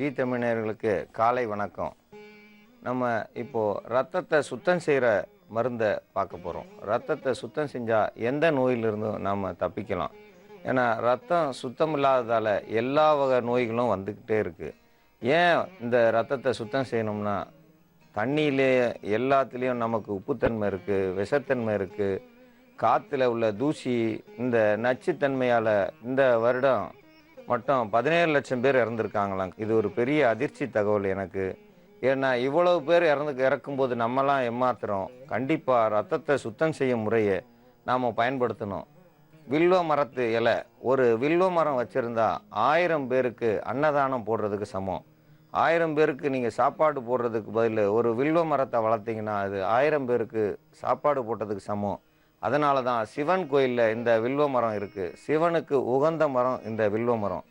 G தமிழர்களுக்கு காலை வணக்கம். நம்ம இப்போது ரத்தத்தை சுத்தம் செய்கிற மருந்தை பார்க்க போகிறோம். ரத்தத்தை சுத்தம் செஞ்சால் எந்த நோயிலிருந்தும் நாம் தப்பிக்கலாம். ஏன்னா ரத்தம் சுத்தம் இல்லாததால் எல்லா வகை நோய்களும் வந்துக்கிட்டே இருக்குது. ஏன் இந்த ரத்தத்தை சுத்தம் செய்யணும்னா, தண்ணியிலே எல்லாத்துலேயும் நமக்கு உப்புத்தன்மை இருக்குது, விஷத்தன்மை இருக்குது, காற்றுல உள்ள தூசி, இந்த நச்சுத்தன்மையால் இந்த வருடம் மட்டும் 17 லட்சம் பேர் இறந்துருக்காங்களாம். இது ஒரு பெரிய அதிர்ச்சி தகவல் எனக்கு. ஏன்னா இவ்வளவு பேர் இறக்கும்போது நம்மலாம் ஏமாத்துறோம். கண்டிப்பாக ரத்தத்தை சுத்தம் செய்யும் முறையை நாம் பயன்படுத்தணும். வில்வ மரத்து இலை, ஒரு வில்வ மரம் வச்சுருந்தா 1000 பேருக்கு அன்னதானம் போடுறதுக்கு சமம். 1000 பேருக்கு நீங்கள் சாப்பாடு போடுறதுக்கு பதில் ஒரு வில்வ மரத்தை வளர்த்திங்கன்னா அது 1000 பேருக்கு சாப்பாடு போட்டதுக்கு சமம். அதனால தான் சிவன் கோயிலில் இந்த வில்வ மரம் இருக்குது. சிவனுக்கு உகந்த மரம் இந்த வில்வ மரம்.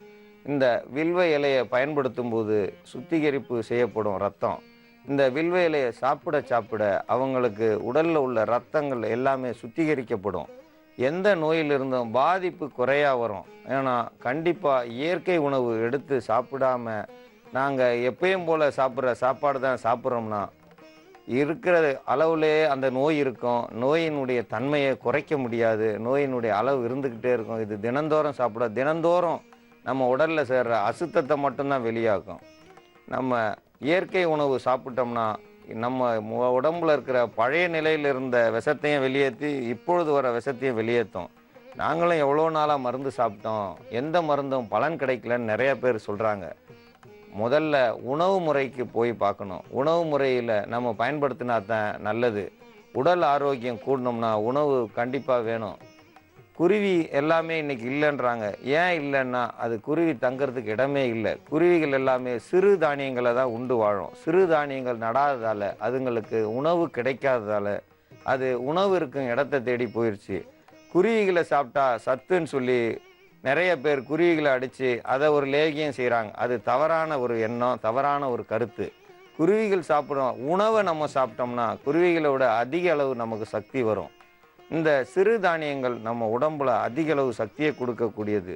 இந்த வில்வ இலையை பயன்படுத்தும் போது சுத்திகரிப்பு செய்யப்படும் ரத்தம். இந்த வில்வ இலையை சாப்பிட அவங்களுக்கு உடலில் உள்ள ரத்தங்கள் எல்லாமே சுத்திகரிக்கப்படும். எந்த நோயிலிருந்தும் பாதிப்பு குறையா வரும். ஏன்னா கண்டிப்பாக இயற்கை உணவு எடுத்து சாப்பிடாம நாங்கள் எப்பயும் போல் சாப்பிட்ற சாப்பாடு தான் சாப்பிட்றோம்னா இருக்கிற அளவுலேயே அந்த நோய் இருக்கும். நோயினுடைய தன்மையை குறைக்க முடியாது. நோயினுடைய அளவு இருந்துக்கிட்டே இருக்கும். இது தினந்தோறும் நம்ம உடலில் சேர்ற அசுத்தத்தை மட்டும்தான் வெளியாகும். நம்ம இயற்கை உணவு சாப்பிட்டோம்னா நம்ம உடம்புல இருக்கிற பழைய நிலையில் இருந்த விஷத்தையும் வெளியேற்றி இப்பொழுது வர விஷத்தையும் வெளியேற்றும். நாங்களும் எவ்வளோ நாளாக மருந்து சாப்பிட்டோம், எந்த மருந்தும் பலன் கிடைக்கலன்னு நிறைய பேர் சொல்கிறாங்க. முதல்ல உணவு முறைக்கு போய் பார்க்கணும். உணவு முறையில் நம்ம பயன்படுத்தினா தான் நல்லது. உடல் ஆரோக்கியம் கூடணும்னா உணவு கண்டிப்பாக வேணும். குருவி எல்லாமே இன்றைக்கி இல்லைன்றாங்க. ஏன் இல்லைன்னா அது குருவி தங்கிறதுக்கு இடமே இல்லை. குருவிகள் எல்லாமே சிறு தானியங்களை தான் உண்டு வாழும். சிறு தானியங்கள் நடாததால் அதுங்களுக்கு உணவு கிடைக்காததால் அது உணவு இருக்கும் இடத்த தேடி போயிடுச்சு. குருவிகளை சாப்பிட்டா சத்துன்னு சொல்லி நிறைய பேர் குருவிகளை அடித்து அதை ஒரு லேகியம் செய்கிறாங்க. அது தவறான ஒரு எண்ணம், தவறான ஒரு கருத்து. குருவிகள் சாப்பிட்றோம் உணவை நம்ம சாப்பிட்டோம்னா குருவிகளை விட அதிக அளவு நமக்கு சக்தி வரும். இந்த சிறு தானியங்கள் நம்ம உடம்புல அதிக அளவு சக்தியை கொடுக்கக்கூடியது.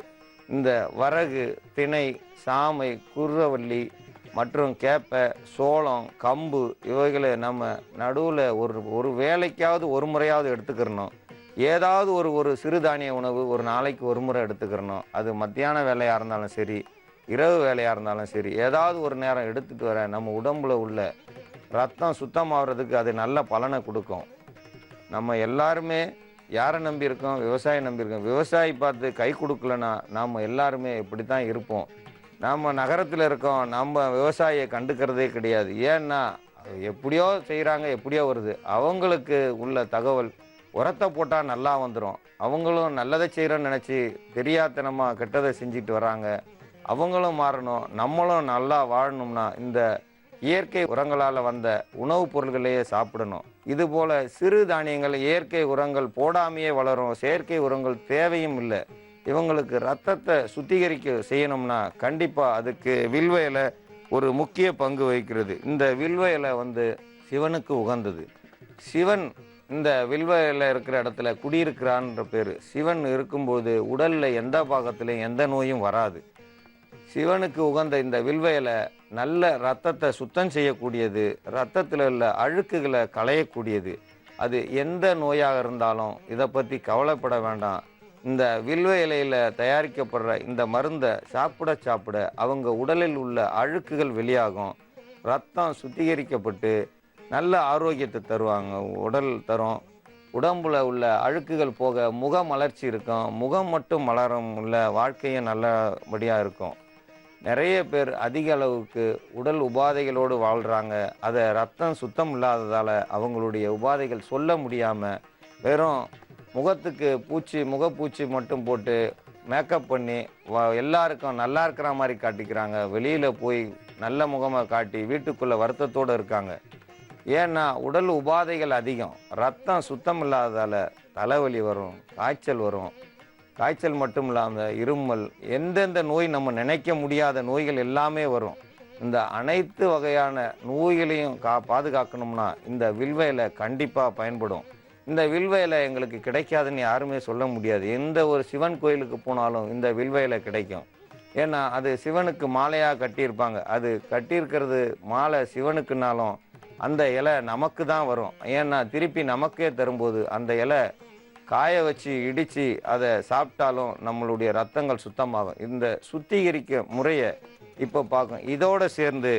இந்த வரகு, திணை, சாமை, குர்ரவள்ளி மற்றும் கேப்பை, சோளம், கம்பு இவைகளை நம்ம நடுவில் ஒரு வேலைக்காவது ஒரு முறையாவது எடுத்துக்கிறணும். ஏதாவது ஒரு சிறுதானிய உணவு ஒரு நாளைக்கு ஒரு முறை எடுத்துக்கிறணும். அது மத்தியான வேலையாக இருந்தாலும் சரி, இரவு வேலையாக இருந்தாலும் சரி, ஏதாவது ஒரு நேரம் எடுத்துகிட்டு வர நம்ம உடம்புல உள்ள ரத்தம் சுத்தமாகறதுக்கு அது நல்ல பலனை கொடுக்கும். நம்ம எல்லாருமே யாரை நம்பியிருக்கோம்? விவசாயம் நம்பியிருக்கோம். விவசாயி பார்த்து கை கொடுக்கலன்னா நாம் எல்லாருமே இப்படி தான் இருப்போம். நம்ம நகரத்தில் இருக்கோம், நம்ம விவசாயியை கண்டுக்கிறதே கிடையாது. ஏன்னா எப்படியோ செய்கிறாங்க, எப்படியோ வருது. அவங்களுக்கு உள்ள தகவல் உரத்தை போட்டால் நல்லா வந்துடும். அவங்களும் நல்லதை செய்கிறோன்னு நினச்சி தெரியாதனமாக கெட்டதை செஞ்சுட்டு வராங்க. அவங்களும் மாறணும். நம்மளும் நல்லா வாழணும்னா இந்த இயற்கை உரங்களால் வந்த உணவுப் பொருள்களையே சாப்பிடணும். இதுபோல் சிறு தானியங்கள் இயற்கை உரங்கள் போடாமையே வளரும். செயற்கை உரங்கள் தேவையும் இல்லை. இவங்களுக்கு ரத்தத்தை சுத்திகரிக்க செய்யணும்னா கண்டிப்பாக அதுக்கு வில்வ இலை ஒரு முக்கிய பங்கு வகிக்கிறது. இந்த வில்வ இலை சிவனுக்கு உகந்தது. சிவன் இந்த வில்வ இலை இருக்கிற இடத்துல குடியிருக்கிறான்ற பேர். சிவன் இருக்கும்போது உடலில் எந்த பாகத்திலையும் எந்த நோயும் வராது. சிவனுக்கு உகந்த இந்த வில்வ இலை நல்ல ரத்தத்தை சுத்தம் செய்யக்கூடியது. ரத்தத்தில் உள்ள அழுக்குகளை களையக்கூடியது. அது எந்த நோயாக இருந்தாலும் இதை பற்றி கவலைப்பட வேண்டாம். இந்த வில்வ இலையில் தயாரிக்கப்படுற இந்த மருந்தை சாப்பிட அவங்க உடலில் உள்ள அழுக்குகள் வெளியாகும். ரத்தம் சுத்திகரிக்கப்பட்டு நல்ல ஆரோக்கியத்தை தருவாங்க. உடல் தரும். உடம்புல உள்ள அழுக்குகள் போக முக மலர்ச்சி இருக்கும். முகம் மட்டும் மலரும், உள்ள வாழ்க்கையும் நல்லபடியாக இருக்கும். நிறைய பேர் அதிக அளவுக்கு உடல் உபாதைகளோடு வாழ்கிறாங்க. அதை ரத்தம் சுத்தம் இல்லாததால் அவங்களுடைய உபாதைகள் சொல்ல முடியாமல் வெறும் முகத்துக்கு முகப்பூச்சி மட்டும் போட்டு மேக்கப் பண்ணி எல்லாருக்கும் நல்லா இருக்கிற மாதிரி காட்டிக்கிறாங்க. வெளியில் போய் நல்ல முகமாக காட்டி வீட்டுக்குள்ளே வருத்தத்தோடு இருக்காங்க. ஏன்னா உடல் உபாதைகள் அதிகம். ரத்தம் சுத்தம் இல்லாததால் தலைவலி வரும், காய்ச்சல் வரும். காய்ச்சல் மட்டும் இல்லாமல் இருமல், எந்தெந்த நோய் நம்ம நினைக்க முடியாத நோய்கள் எல்லாமே வரும். இந்த அனைத்து வகையான நோய்களையும் பாதுகாக்கணும்னா இந்த வில்வ இலை கண்டிப்பாக பயன்படும். இந்த வில்வ இலை எங்களுக்கு கிடைக்காதுன்னு யாருமே சொல்ல முடியாது. எந்த ஒரு சிவன் கோயிலுக்கு போனாலும் இந்த வில்வ இலை கிடைக்கும். ஏன்னா அது சிவனுக்கு மாலையாக கட்டியிருப்பாங்க. அது கட்டியிருக்கிறது மாலை சிவனுக்குனாலும் அந்த இலை நமக்கு தான் வரும். ஏன்னா திருப்பி நமக்கே தரும்போது அந்த இலை காய வச்சு இடித்து அதை சாப்பிட்டாலும் நம்மளுடைய ரத்தங்கள் சுத்தமாகும். இந்த சுத்திகரிக்க முறையை இப்போ பார்க்கும். இதோடு சேர்ந்து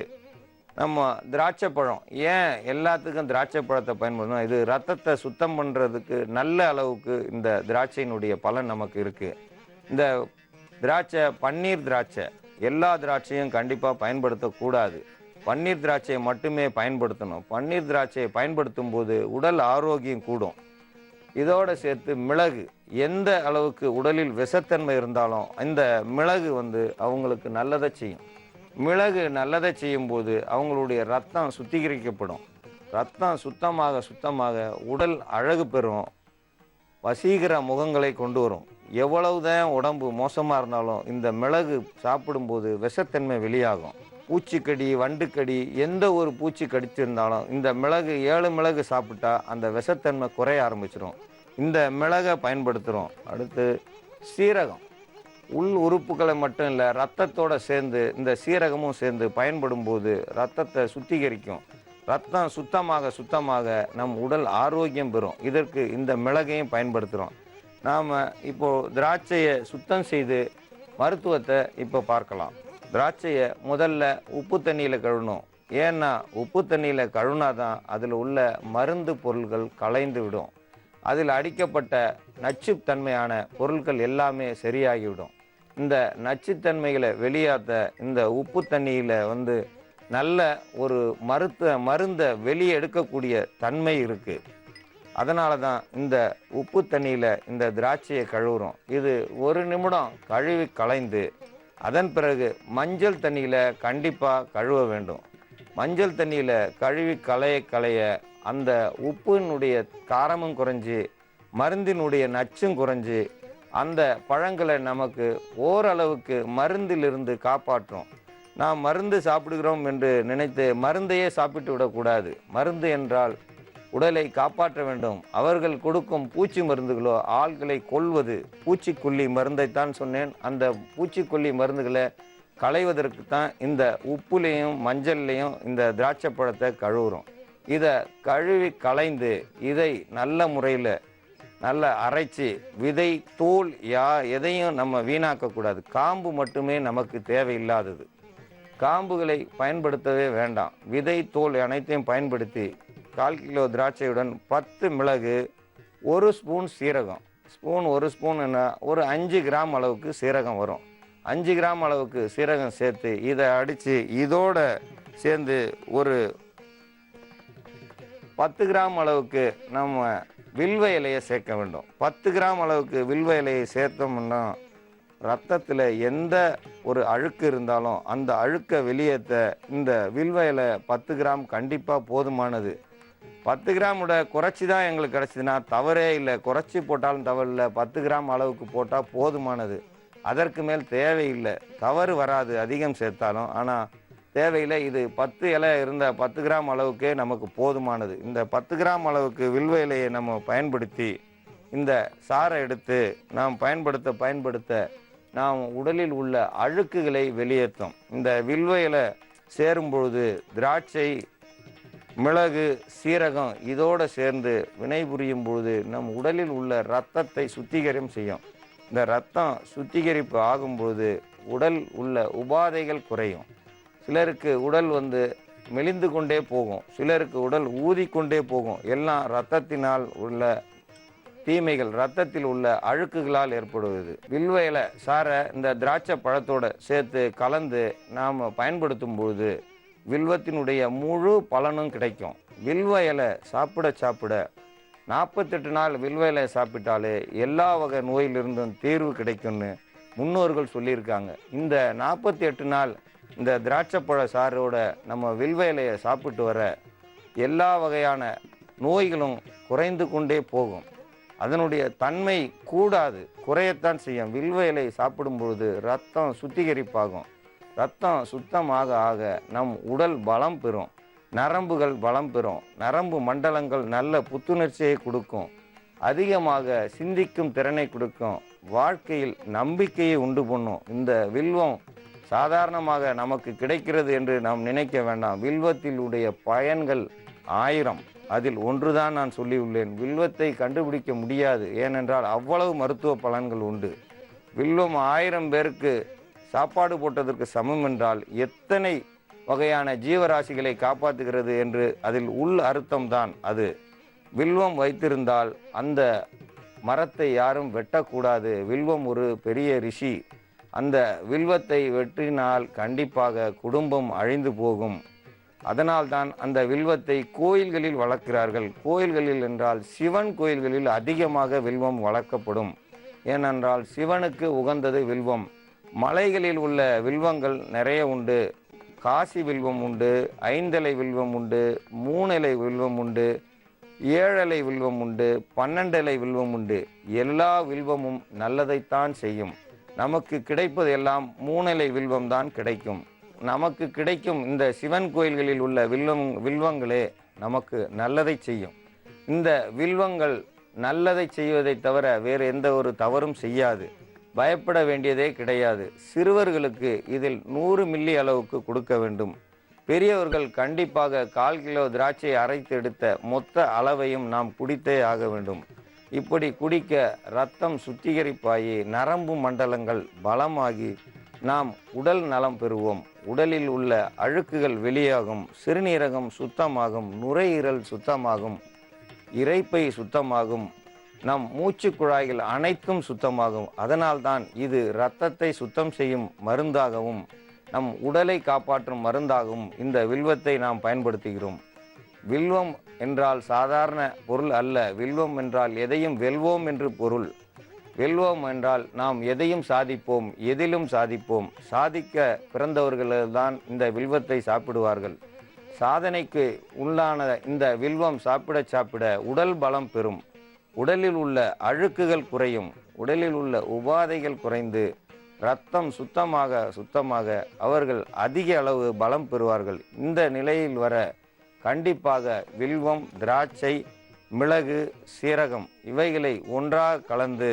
நம்ம திராட்சை பழம், ஏன் எல்லாத்துக்கும் திராட்சை பழத்தை பயன்படுத்தணும்? இது ரத்தத்தை சுத்தம் பண்ணுறதுக்கு நல்ல அளவுக்கு இந்த திராட்சையினுடைய பலன் நமக்கு இருக்குது. இந்த திராட்சை பன்னீர் திராட்சை, எல்லா திராட்சையும் கண்டிப்பாக பயன்படுத்தக்கூடாது. பன்னீர் திராட்சையை மட்டுமே பயன்படுத்தணும். பன்னீர் திராட்சையை பயன்படுத்தும் போது உடல் ஆரோக்கியம் கூடும். இதோடு சேர்த்து மிளகு, எந்த அளவுக்கு உடலில் விஷத்தன்மை இருந்தாலும் இந்த மிளகு அவங்களுக்கு நல்லதை செய்யும். மிளகு நல்லதை செய்யும்போது அவங்களுடைய ரத்தம் சுத்திகரிக்கப்படும். ரத்தம் சுத்தமாக சுத்தமாக உடல் அழகு பெறும், வசீகர முகங்களை கொண்டு வரும். எவ்வளவுதான் உடம்பு மோசமாக இருந்தாலும் இந்த மிளகு சாப்பிடும்போது விஷத்தன்மை வெளியாகும். பூச்சிக்கடி, வண்டுக்கடி, எந்த ஒரு பூச்சி கடிச்சிருந்தாலும் இந்த மிளகு 7 மிளகு சாப்பிட்டா அந்த விஷத்தன்மை குறைய ஆரம்பிச்சிடும். இந்த மிளகை பயன்படுத்துகிறோம். அடுத்து சீரகம், உள் உறுப்புகளை மட்டும் இல்லை, ரத்தத்தோடு சேர்ந்து இந்த சீரகமும் சேர்ந்து பயன்படும் போது ரத்தத்தை சுத்திகரிக்கும். ரத்தம் சுத்தமாக சுத்தமாக நம் உடல் ஆரோக்கியம் பெறும். இதற்கு இந்த மிளகையும் பயன்படுத்துகிறோம். நாம் இப்போது திராட்சையை சுத்தம் செய்து மருத்துவத்தை இப்போ பார்க்கலாம். திராட்சையை முதல்ல உப்பு தண்ணியில் கழுவணும். ஏன்னா உப்பு தண்ணியில் கழுவினா தான் அதில் உள்ள மருந்து பொருள்கள் கலைந்து விடும். அதில் அடிக்கப்பட்ட நச்சுத்தன்மையான பொருட்கள் எல்லாமே சரியாகிவிடும். இந்த நச்சுத்தன்மைகளை வெளியாற்ற இந்த உப்பு தண்ணியில் நல்ல ஒரு மருந்தை வெளியே எடுக்கக்கூடிய தன்மை இருக்குது. அதனால தான் இந்த உப்பு தண்ணியில் இந்த திராட்சையை கழுவுறோம். இது 1 நிமிடம் கழுவி களைந்து அதன் பிறகு மஞ்சள் தண்ணியில் கண்டிப்பாக கழுவ வேண்டும். மஞ்சள் தண்ணியில் கழுவி களைய அந்த உப்பினுடைய காரமும் குறைஞ்சி மருந்தினுடைய நச்சும் குறைஞ்சி அந்த பழங்களை நமக்கு ஓரளவுக்கு மருந்திலிருந்து காப்பாற்றும். நாம் மருந்து சாப்பிடுகிறோம் என்று நினைத்து மருந்தையே சாப்பிட்டு விடக்கூடாது. மருந்து என்றால் உடலை காப்பாற்ற வேண்டும். அவர்கள் கொடுக்கும் பூச்சி மருந்துகளோ ஆள்களை கொல்வது. பூச்சிக்கொல்லி மருந்தைத்தான் சொன்னேன். அந்த பூச்சிக்கொல்லி மருந்துகளை களைவதற்கு தான் இந்த உப்புலேயும் மஞ்சள்லேயும் இந்த திராட்சை பழத்தை கழுவுறோம். இதை கழுவி களைந்து இதை நல்ல முறையில் நல்லா அரைச்சி விதை தோல் எதையும் நம்ம வீணாக்கக்கூடாது. காம்பு மட்டுமே நமக்கு தேவையில்லாதது. காம்புகளை பயன்படுத்தவே வேண்டாம். விதை தோல் அனைத்தையும் பயன்படுத்தி 1/4 கிலோ திராட்சையுடன் 10 மிளகு, 1 ஸ்பூன் சீரகம், 1 ஸ்பூன் ஒரு 5 கிராம் அளவுக்கு சீரகம் வரும். 5 கிராம் அளவுக்கு சீரகம் சேர்த்து இதை அடித்து இதோட சேர்ந்து ஒரு 10 கிராம் அளவுக்கு நம்ம வில்வ இலையை சேர்க்க வேண்டும். 10 கிராம் அளவுக்கு வில்வ இலையை சேர்த்தோம்னா ரத்தத்தில் எந்த ஒரு அழுக்கு இருந்தாலும் அந்த அழுக்கை வெளியேற்ற இந்த வில்வ இலை 10 கிராம் கண்டிப்பாக போதுமானது. 10 கிராம் குறைச்சி தான் எங்களுக்கு கிடச்சிதுன்னா தவறே இல்லை. குறைச்சி போட்டாலும் தவறு இல்லை. 10 கிராம் அளவுக்கு போட்டால் போதுமானது. அதற்கு மேல் தேவையில்லை. தவறு வராது அதிகம் சேர்த்தாலும். ஆனால் தேவையில்லை. இது 10 இலை இருந்த 10 கிராம் அளவுக்கே நமக்கு போதுமானது. இந்த 10 கிராம் அளவுக்கு வில்வ இலையை நம்ம பயன்படுத்தி இந்த சாறை எடுத்து நாம் பயன்படுத்த நாம் உடலில் உள்ள அழுக்குகளை வெளியேற்றும். இந்த வில்வ இலை சேரும் பொழுது திராட்சை, மிளகு, சீரகம் இதோடு சேர்ந்து வினைபுரியும் பொழுது நம் உடலில் உள்ள இரத்தத்தை சுத்திகரிப்பு செய்யும். இந்த இரத்தம் சுத்திகரிப்பு ஆகும்பொழுது உடல் உள்ள உபாதைகள் குறையும். சிலருக்கு உடல் மெலிந்து கொண்டே போகும், சிலருக்கு உடல் ஊதிக்கொண்டே போகும். எல்லாம் இரத்தத்தினால் உள்ள தீமைகள், இரத்தத்தில் உள்ள அழுக்குகளால் ஏற்படுவது. வில்வ இலை சாரை இந்த திராட்சை பழத்தோடு சேர்த்து கலந்து நாம் பயன்படுத்தும் பொழுது வில்வத்தினுடைய முழு பலனும் கிடைக்கும். வில்வ இலை சாப்பிட 48 நாள் வில்வ இலை சாப்பிட்டாலே எல்லா வகை நோயிலிருந்தும் தீர்வு கிடைக்கும்னு முன்னோர்கள் சொல்லியிருக்காங்க. இந்த 48 நாள் இந்த திராட்சைப்பழ சாரோட நம்ம வில்வ இலையை சாப்பிட்டு வர எல்லா வகையான நோய்களும் குறைந்து கொண்டே போகும். அதனுடைய தன்மை கூடாது, குறையத்தான் செய்யும். வில்வ இலை சாப்பிடும் பொழுது ரத்தம் சுத்திகரிப்பாகும். ரத்தம் சுத்தமாக ஆக நம் உடல் பலம் பெறும், நரம்புகள் பலம் பெறும், நரம்பு மண்டலங்கள் நல்ல புத்துணர்ச்சியை கொடுக்கும், அதிகமாக சிந்திக்கும் திறனை கொடுக்கும். வாழ்க்கையில் நம்பிக்கையை உண்டு பண்ணும். இந்த வில்வம் சாதாரணமாக நமக்கு கிடைக்கிறது என்று நாம் நினைக்க வேண்டாம். வில்வத்தில் உடைய பயன்கள் 1000. அதில் ஒன்றுதான் நான் சொல்லியுள்ளேன். வில்வத்தை கண்டுபிடிக்க முடியாது, ஏனென்றால் அவ்வளவு மருத்துவ பலன்கள் உண்டு. வில்வம் 1000 பேருக்கு சாப்பாடு போட்டதற்கு சமம் என்றால் எத்தனை வகையான ஜீவராசிகளை காப்பாற்றுகிறது என்று அதில் உள் அர்த்தம்தான் அது. வில்வம் வைத்திருந்தால் அந்த மரத்தை யாரும் வெட்டக்கூடாது. வில்வம் ஒரு பெரிய ரிஷி. அந்த வில்வத்தை வெட்டினால் கண்டிப்பாக குடும்பம் அழிந்து போகும். அதனால்தான் அந்த வில்வத்தை கோயில்களில் வளர்க்கிறார்கள். கோயில்களில் என்றால் சிவன் கோயில்களில் அதிகமாக வில்வம் வளர்க்கப்படும். ஏனென்றால் சிவனுக்கு உகந்தது வில்வம். மலைகளில் உள்ள வில்வங்கள் நிறைய உண்டு. காசி வில்வம் உண்டு, 5 இலை வில்வம் உண்டு, 3 இலை வில்வம் உண்டு, 7 இலை வில்வம் உண்டு, 12 இலை வில்வம் உண்டு. எல்லா வில்வமும் நல்லதைத்தான் செய்யும். நமக்கு கிடைப்பது எல்லாம் 3 இலை வில்வம் தான் கிடைக்கும். நமக்கு கிடைக்கும் இந்த சிவன் கோயில்களில் உள்ள வில்வங்களே நமக்கு நல்லதை செய்யும். இந்த வில்வங்கள் நல்லதை செய்வதை தவிர வேறு எந்த ஒரு தவறும் செய்யாது. பயப்பட வேண்டியதே கிடையாது. சிறுவர்களுக்கு இதில் 100 மில்லி அளவுக்கு கொடுக்க வேண்டும். பெரியவர்கள் கண்டிப்பாக 1/4 கிலோ திராட்சை அரைத்து எடுத்த மொத்த அளவையும் நாம் குடித்தே ஆக வேண்டும். இப்படி குடிக்க இரத்தம் சுத்திகரிப்பாகி நரம்பு மண்டலங்கள் பலமாகி நாம் உடல் நலம் பெறுவோம். உடலில் உள்ள அழுக்குகள் வெளியாகும், சிறுநீரகம் சுத்தமாகும், நுரையீரல் சுத்தமாகும், இரைப்பை சுத்தமாகும், நம் மூச்சு குழாய்கள் அனைத்தும் சுத்தமாகும். அதனால்தான் இது இரத்தத்தை சுத்தம் செய்யும் மருந்தாகவும் நம் உடலை காப்பாற்றும் மருந்தாகவும் இந்த வில்வத்தை நாம் பயன்படுத்துகிறோம். வில்வம் என்றால் சாதாரண பொருள் அல்ல. வில்வம் என்றால் எதையும் வெல்வோம் என்று பொருள். வெல்வோம் என்றால் நாம் எதையும் சாதிப்போம், எதிலும் சாதிப்போம். சாதிக்க பிறந்தவர்கள்தான் இந்த வில்வத்தை சாப்பிடுவார்கள். சாதனைக்கு உள்ளான இந்த வில்வம் சாப்பிட உடல் பலம் பெறும். உடலில் உள்ள அழுக்குகள் குறையும். உடலில் உள்ள உபாதைகள் குறைந்து இரத்தம் சுத்தமாக அவர்கள் அதிக அளவு பலம் பெறுவார்கள். இந்த நிலையில் வர கண்டிப்பாக வில்வம், திராட்சை, மிளகு, சீரகம் இவைகளை ஒன்றாக கலந்து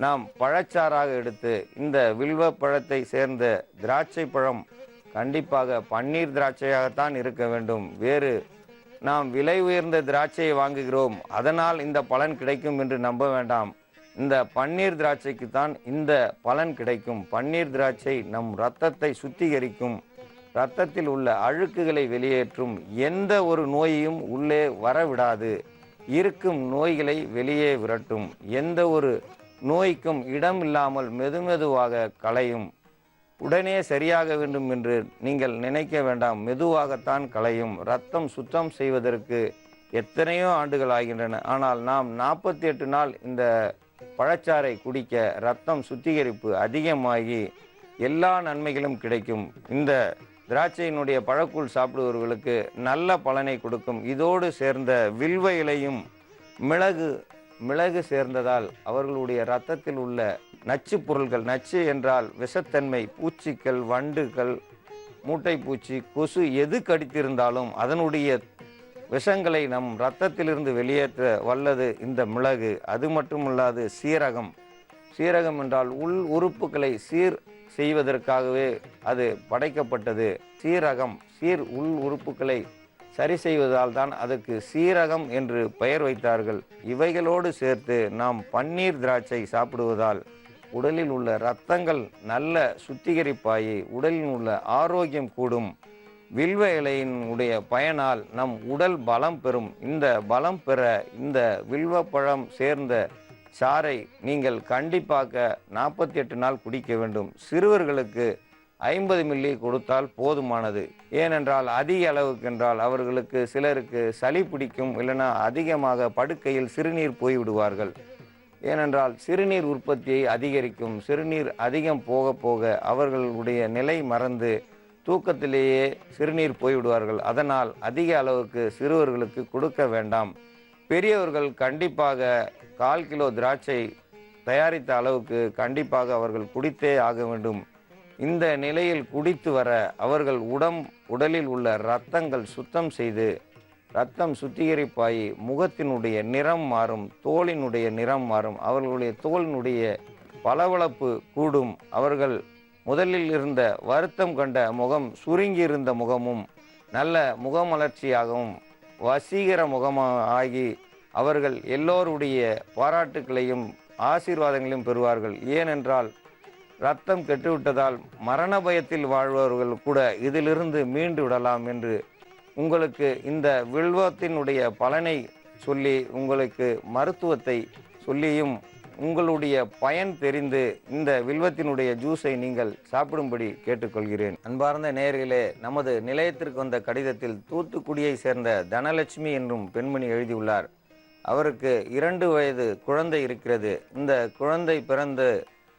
நாம் பழச்சாறாக எடுத்து இந்த வில்வ பழத்தை சேர்ந்த திராட்சை பழம் கண்டிப்பாக பன்னீர் திராட்சையாகத்தான் இருக்க வேண்டும். வேறு நாம் விலை உயர்ந்த திராட்சையை வாங்குகிறோம், அதனால் இந்த பலன் கிடைக்கும் என்று நம்ப வேண்டாம். இந்த பன்னீர் திராட்சைக்கு தான் இந்த பலன் கிடைக்கும். பன்னீர் திராட்சை நம் இரத்தத்தை சுத்திகரிக்கும், இரத்தத்தில் உள்ள அழுக்குகளை வெளியேற்றும், எந்த ஒரு நோயையும் உள்ளே வரவிடாது, இருக்கும் நோய்களை வெளியே விரட்டும், எந்த ஒரு நோய்க்கும் இடம் இல்லாமல் மெதுவாக களையும். உடனே சரியாக வேண்டும் என்று நீங்கள் நினைக்க வேண்டாம், மெதுவாகத்தான் களையும். இரத்தம் சுத்தம் செய்வதற்கு எத்தனையோ ஆண்டுகள் ஆகின்றன. ஆனால் நாம் 48 நாள் இந்த பழச்சாறை குடிக்க இரத்தம் சுத்திகரிப்பு அதிகமாகி எல்லா நன்மைகளும் கிடைக்கும். இந்த திராட்சையினுடைய பழக்கூழ் சாப்பிடுபவர்களுக்கு நல்ல பலனை கொடுக்கும். இதோடு சேர்ந்த வில்வ இலையும் மிளகு சேர்ந்ததால் அவர்களுடைய இரத்தத்தில் உள்ள நச்சு பொருள்கள், நச்சு என்றால் விஷத்தன்மை, பூச்சிகள், வண்டுகள், மூட்டைப்பூச்சி, கொசு எது கடித்திருந்தாலும் அதனுடைய விஷங்களை நம் இரத்தத்திலிருந்து வெளியேற்ற வல்லது இந்த மிளகு. அது மட்டுமல்லாது சீரகம் என்றால் உள் உறுப்புகளை சீர் செய்வதற்காகவே அது படைக்கப்பட்டது. சீர் உள் உறுப்புகளை சரி செய்வதால் தான் அதற்கு சீரகம் என்று பெயர் வைத்தார்கள். இவைகளோடு சேர்த்து நாம் பன்னீர் திராட்சை சாப்பிடுவதால் உடலில் உள்ள இரத்தங்கள் நல்ல சுத்திகரிப்பாகி உடலில் உள்ள ஆரோக்கியம் கூடும். வில்வ இலையின் உடைய பயனால் நம் உடல் பலம் பெறும். இந்த பலம் பெற இந்த வில்வ பழம் சேர்ந்த சாறை நீங்கள் கண்டிப்பாக 48 நாள் குடிக்க வேண்டும். சிறுவர்களுக்கு 50 மில்லி கொடுத்தால் போதுமானது. ஏனென்றால் அதிக அளவுக்கு என்றால் அவர்களுக்கு சிலருக்கு சளி பிடிக்கும், இல்லைனா அதிகமாக படுக்கையில் சிறுநீர் போய்விடுவார்கள். ஏனென்றால் சிறுநீர் உற்பத்தியை அதிகரிக்கும். சிறுநீர் அதிகம் போக அவர்களுடைய நிலை மறந்து தூக்கத்திலேயே சிறுநீர் போய்விடுவார்கள். அதனால் அதிக அளவுக்கு சிறுவர்களுக்கு கொடுக்க வேண்டாம். பெரியவர்கள் கண்டிப்பாக 1/4 கிலோ திராட்சை தயாரித்த அளவுக்கு கண்டிப்பாக அவர்கள் குடித்தே ஆக வேண்டும். இந்த நிலையில் குடித்து வர அவர்கள் உடலில் உள்ள இரத்தங்கள் சுத்தம் செய்து இரத்தம் சுத்திகரிப்பாகி முகத்தினுடைய நிறம் மாறும், தோலினுடைய நிறம் மாறும், அவர்களுடைய தோலினுடைய பளபளப்பு கூடும். அவர்கள் முதலில் இருந்த வருத்தம் கண்ட முகம் சுருங்கியிருந்த முகமும் நல்ல முகமலர்ச்சியாகவும் வசீகர முகமாகி அவர்கள் எல்லோருடைய பாராட்டுக்களையும் ஆசீர்வாதங்களையும் பெறுவார்கள். ஏனென்றால் இரத்தம் கெட்டுவிட்டதால் மரண பயத்தில் வாழ்பவர்கள் கூட இதிலிருந்து மீண்டு விடலாம் என்று உங்களுக்கு இந்த வில்வத்தினுடைய பலனை சொல்லி, உங்களுக்கு மருத்துவத்தை சொல்லியும் உங்களுடைய பயன் தெரிந்து இந்த வில்வத்தினுடைய ஜூஸை நீங்கள் சாப்பிடும்படி கேட்டுக்கொள்கிறேன். அன்பார்ந்த நேயர்களே, நமது நிலையத்திற்கு வந்த கடிதத்தில் தூத்துக்குடியை சேர்ந்த தனலட்சுமி என்றும் பெண்மணி எழுதியுள்ளார். அவருக்கு 2 வயது குழந்தை இருக்கிறது. இந்த குழந்தை பிறந்து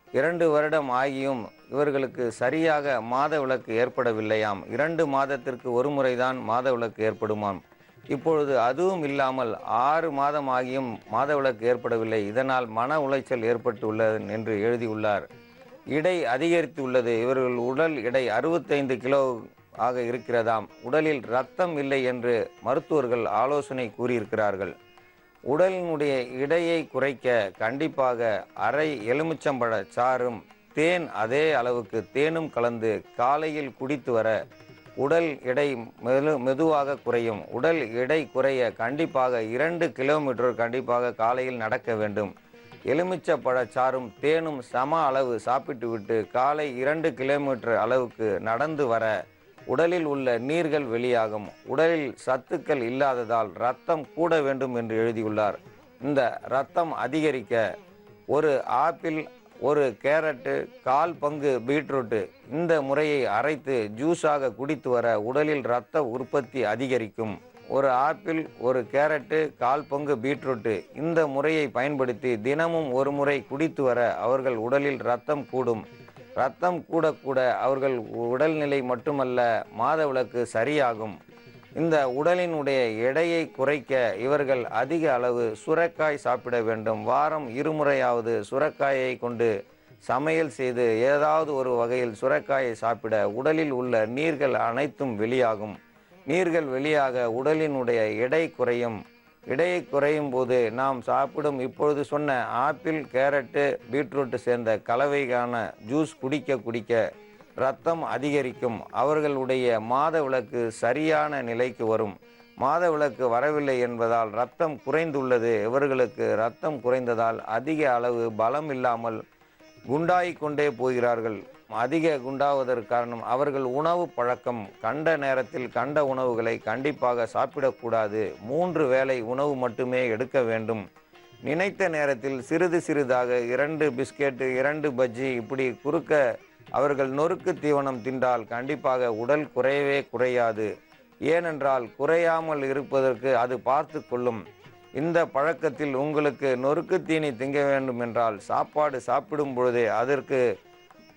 2 வருடம் ஆகியும் இவர்களுக்கு சரியாக மாதவிலக்கு ஏற்படவில்லையாம். 2 மாதத்திற்கு ஒரு முறைதான் மாதவிலக்கு ஏற்படுமாம். இப்பொழுது அதுவும் இல்லாமல் 6 மாதம் ஆகியும் மாதவிலக்கு ஏற்படவில்லை. இதனால் மன உளைச்சல் ஏற்பட்டுள்ளது என்று எழுதியுள்ளார். இடை அதிகரித்துள்ளது. இவர்கள் உடல் எடை 65 கிலோ ஆக இருக்கிறதாம். உடலில் இரத்தம் இல்லை என்று மருத்துவர்கள் ஆலோசனை கூறியிருக்கிறார்கள். உடலினுடைய எடையை குறைக்க கண்டிப்பாக அரை எலுமிச்சம்பழ சாறும் தேன் அதே அளவுக்கு தேனும் கலந்து காலையில் குடித்து வர உடல் எடை மெதுவாக குறையும். உடல் எடை குறைய கண்டிப்பாக 2 கிலோமீட்டர் கண்டிப்பாக காலையில் நடக்க வேண்டும். எலுமிச்சப்பழ சாறும் தேனும் சம அளவு சாப்பிட்டுவிட்டு காலை 2 கிலோமீட்டர் அளவுக்கு நடந்து வர உடலில் உள்ள நீர்கள் வெளியாகும். உடலில் சத்துக்கள் இல்லாததால் இரத்தம் கூட வேண்டும் என்று எழுதியுள்ளார். இந்த இரத்தம் அதிகரிக்க ஒரு ஆப்பிள், ஒரு கேரட்டு, 1/4 பங்கு பீட்ரூட்டு இந்த முறையை அரைத்து ஜூஸாக குடித்து வர உடலில் இரத்த உற்பத்தி அதிகரிக்கும். ஒரு ஆப்பிள், ஒரு கேரட்டு, 1/4 பங்கு பீட்ரூட்டு இந்த முறையை பயன்படுத்தி தினமும் ஒரு முறை குடித்து வர அவர்கள் உடலில் இரத்தம் கூடும். இரத்தம் கூட கூட அவர்கள் உடல்நிலை மட்டுமல்ல, மாதவிலக்கு சரியாகும். இந்த உடலினுடைய எடையை குறைக்க இவர்கள் அதிக அளவு சுரைக்காய் சாப்பிட வேண்டும். வாரம் 2 முறையாவது சுரைக்காயை கொண்டு சமையல் செய்து ஏதாவது ஒரு வகையில் சுரைக்காயை சாப்பிட உடலில் உள்ள நீர்கள் அனைத்தும் வெளியாகும். நீர்கள் வெளியாக உடலினுடைய எடை குறையும். எடையை குறையும் போது நாம் சாப்பிடும் இப்பொழுது சொன்ன ஆப்பிள், கேரட்டு, பீட்ரூட்டு சேர்ந்த கலவையான ஜூஸ் குடிக்க குடிக்க இரத்தம் அதிகரிக்கும். அவர்களுடைய மாதவிலக்கு சரியான நிலைக்கு வரும். மாதவிலக்கு வரவில்லை என்பதால் இரத்தம் குறைந்துள்ளது. இவர்களுக்கு இரத்தம் குறைந்ததால் அதிக அளவு பலம் இல்லாமல் குண்டாகிக் கொண்டே போகிறார்கள். அதிக குண்டாவதற்கு காரணம் அவர்கள் உணவு பழக்கம். கண்ட நேரத்தில் கண்ட உணவுகளை கண்டிப்பாக சாப்பிடக்கூடாது. 3 வேளை உணவு மட்டுமே எடுக்க வேண்டும். நினைத்த நேரத்தில் சிறிது சிறிதாக 2 பிஸ்கெட்டு, 2 பஜ்ஜி இப்படி குறுக்க அவர்கள் நொறுக்கு தீவனம் தின்றால் கண்டிப்பாக உடல் குறையவே குறையாது. ஏனென்றால் குறையாமல் இருப்பதற்கு அது பார்த்து கொள்ளும். இந்த பழக்கத்தில் உங்களுக்கு நொறுக்கு தீனி திங்க வேண்டும் என்றால் சாப்பாடு சாப்பிடும் பொழுதே அதற்கு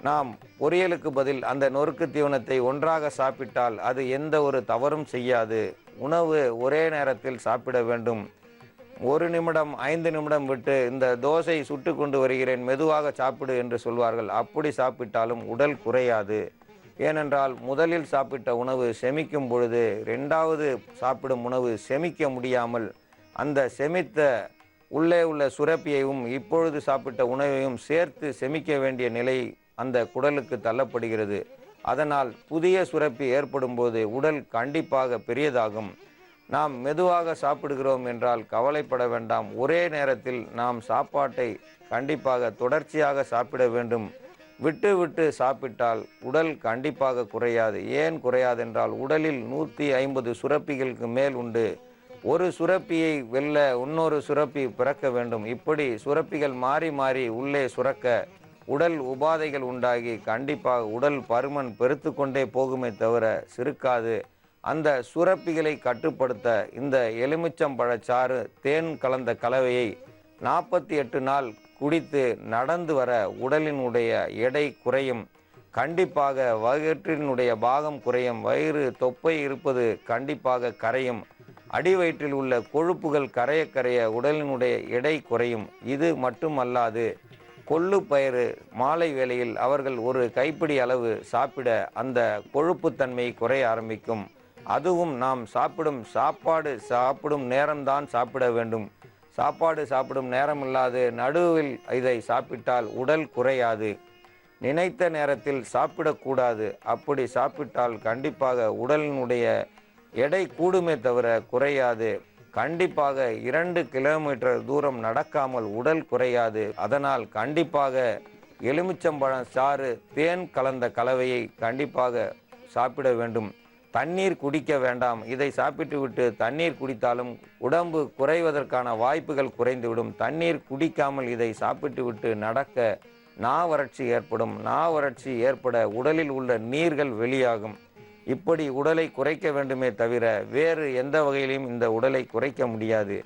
நாம் பொரியலுக்கு பதில் அந்த நொறுக்கு தீவனத்தை ஒன்றாக சாப்பிட்டால் அது எந்த ஒரு தவறும் செய்யாது. உணவு ஒரே நேரத்தில் சாப்பிட வேண்டும். 1 நிமிடம் 5 நிமிடம் விட்டு இந்த தோசை சுட்டு கொண்டு வருகிறேன் மெதுவாக சாப்பிடு என்று சொல்வார்கள். அப்படி சாப்பிட்டாலும் உடல் குறையாது. ஏனென்றால் முதலில் சாப்பிட்ட உணவு செமிக்கும் பொழுது 2வது சாப்பிடும் உணவு செமிக்க முடியாமல் அந்த செமித்த உள்ளே உள்ள சுரப்பியையும் இப்பொழுது சாப்பிட்ட உணவையும் சேர்த்து செமிக்க வேண்டிய நிலை அந்த குடலுக்கு தள்ளப்படுகிறது. அதனால் புதிய சுரப்பி ஏற்படும் போது உடல் கண்டிப்பாக பெரியதாகும். நாம் மெதுவாக சாப்பிடுகிறோம் என்றால் கவலைப்பட வேண்டாம். ஒரே நேரத்தில் நாம் சாப்பாட்டை கண்டிப்பாக தொடர்ச்சியாக சாப்பிட வேண்டும். விட்டு விட்டு சாப்பிட்டால் உடல் கண்டிப்பாக குறையாது. ஏன் குறையாது என்றால் உடலில் 150 சுரப்பிகளுக்கு மேல் உண்டு. ஒரு சுரப்பியை வெல்ல இன்னொரு சுரப்பி பிறக்க வேண்டும். இப்படி சுரப்பிகள் மாறி மாறி உள்ளே சுரக்க உடல் உபாதைகள் உண்டாகி கண்டிப்பாக உடல் பருமன் பெருத்து கொண்டே போகுமே தவிர சிறுக்காது. அந்த சுரப்பிகளை கட்டுப்படுத்த இந்த எலுமிச்சம்பழச்சாறு தேன் கலந்த கலவையை 48 நாள் குடித்து நடந்து வர உடலினுடைய எடை குறையும். கண்டிப்பாக வயிற்றினுடைய பாகம் குறையும். வயிறு தொப்பை இருப்பது கண்டிப்பாக கரையும். அடி வயிற்றில் உள்ள கொழுப்புகள் கரைய கரைய உடலினுடைய எடை குறையும். இது மட்டுமல்லாது கொள்ளு பயிறு மாலை வேளையில் அவர்கள் ஒரு கைப்பிடி அளவு சாப்பிட அந்த கொழுப்புத்தன்மை குறைய ஆரம்பிக்கும். அதுவும் நாம் சாப்பிடும் சாப்பாடு சாப்பிடும் நேரம்தான் சாப்பிட வேண்டும். சாப்பாடு சாப்பிடும் நேரம் இல்லாது நடுவில் இதை சாப்பிட்டால் உடல் குறையாது. நினைத்த நேரத்தில் சாப்பிடக்கூடாது. அப்படி சாப்பிட்டால் கண்டிப்பாக உடலினுடைய எடை கூடுமே தவிர குறையாது. கண்டிப்பாக 2 கிலோமீட்டர் தூரம் நடக்காமல் உடல் குறையாது. அதனால் கண்டிப்பாக எலுமிச்சம்பழம் சாறு, தேன் கலந்த கலவையை கண்டிப்பாக சாப்பிட வேண்டும். தண்ணீர் குடிக்க வேண்டாம். இதை சாப்பிட்டு விட்டு தண்ணீர் குடித்தாலும் உடம்பு குறைவதற்கான வாய்ப்புகள் குறைந்துவிடும். தண்ணீர் குடிக்காமல் இதை சாப்பிட்டு விட்டு நடக்க நாவறட்சி ஏற்படும். நாவறட்சி ஏற்பட உடலில் உள்ள நீர்கள் வெளியாகும். இப்படி உடலை குறைக்க வேண்டுமே தவிர வேறு எந்த வகையிலும் இந்த உடலை குறைக்க முடியாது.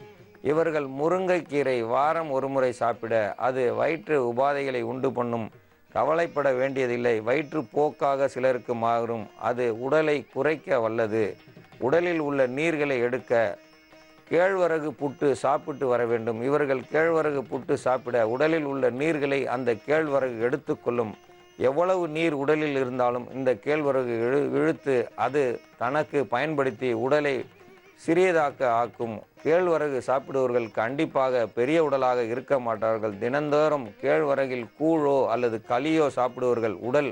இவர்கள் முருங்கைக்கீரை வாரம் ஒரு முறை சாப்பிட அது வயிற்று உபாதைகளை உண்டு பண்ணும். கவலைப்பட வேண்டியதில்லை. வயிற்றுப்போக்காக சிலருக்கு மாறும். அது உடலை குறைக்க வல்லது. உடலில் உள்ள நீர்களை எடுக்க கேழ்வரகு புட்டு சாப்பிட்டு வர வேண்டும். இவர்கள் கேழ்வரகு புட்டு சாப்பிட உடலில் உள்ள நீர்களை அந்த கேழ்வரகு எடுத்துக்கொள்ளும். எவ்வளவு நீர் உடலில் இருந்தாலும் இந்த கேழ்வரகு இழுத்து அது தனக்கு பயன்படுத்தி உடலை சிறியதாக்க ஆக்கும். கேழ்வரகு சாப்பிடுவர்கள் கண்டிப்பாக பெரிய உடலாக இருக்க மாட்டார்கள். தினந்தோறும் கேழ்வரகில் கூழோ அல்லது களியோ சாப்பிடுவர்கள் உடல்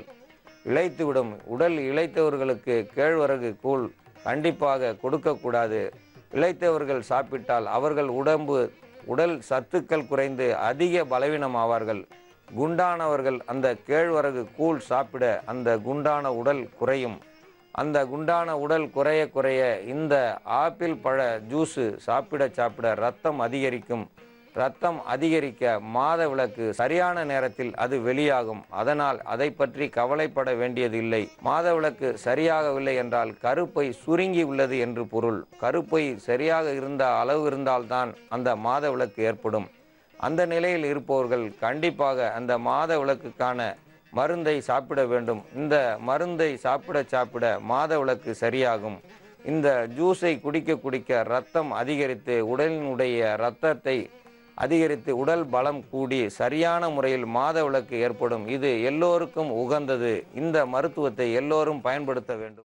இளைத்துவிடும். உடல் இளைத்தவர்களுக்கு கேழ்வரகு கூழ் கண்டிப்பாக கொடுக்கக்கூடாது. இளைத்தவர்கள் சாப்பிட்டால் அவர்கள் உடல் சத்துக்கள் குறைந்து அதிக பலவீனம் ஆவார்கள். குண்டானவர்கள் அந்த கேழ்வரகு கூழ் சாப்பிட அந்த குண்டான உடல் குறையும். அந்த குண்டான உடல் குறைய குறைய இந்த ஆப்பிள் பழ ஜூஸு சாப்பிட இரத்தம் அதிகரிக்கும். இரத்தம் அதிகரிக்க மாதவிலக்கு சரியான நேரத்தில் அது வெளியாகும். அதனால் அதை பற்றி கவலைப்பட வேண்டியது இல்லை. மாதவிலக்கு சரியாகவில்லை என்றால் கருப்பை சுருங்கி உள்ளது என்று பொருள். கருப்பை சரியாக இருந்த அளவு இருந்தால்தான் அந்த மாதவிலக்கு ஏற்படும். அந்த நிலையில் இருப்பவர்கள் கண்டிப்பாக அந்த மாதவிலக்குக்கான மருந்தை சாப்பிட வேண்டும். இந்த மருந்தை சாப்பிட மாதவிலக்கு சரியாகும். இந்த ஜூஸை குடிக்க குடிக்க இரத்தம் அதிகரித்து உடலினுடைய இரத்தத்தை அதிகரித்து உடல் பலம் கூடி சரியான முறையில் மாதவிலக்கு ஏற்படும். இது எல்லோருக்கும் உகந்தது. இந்த மருத்துவத்தை எல்லோரும் பயன்படுத்த வேண்டும்.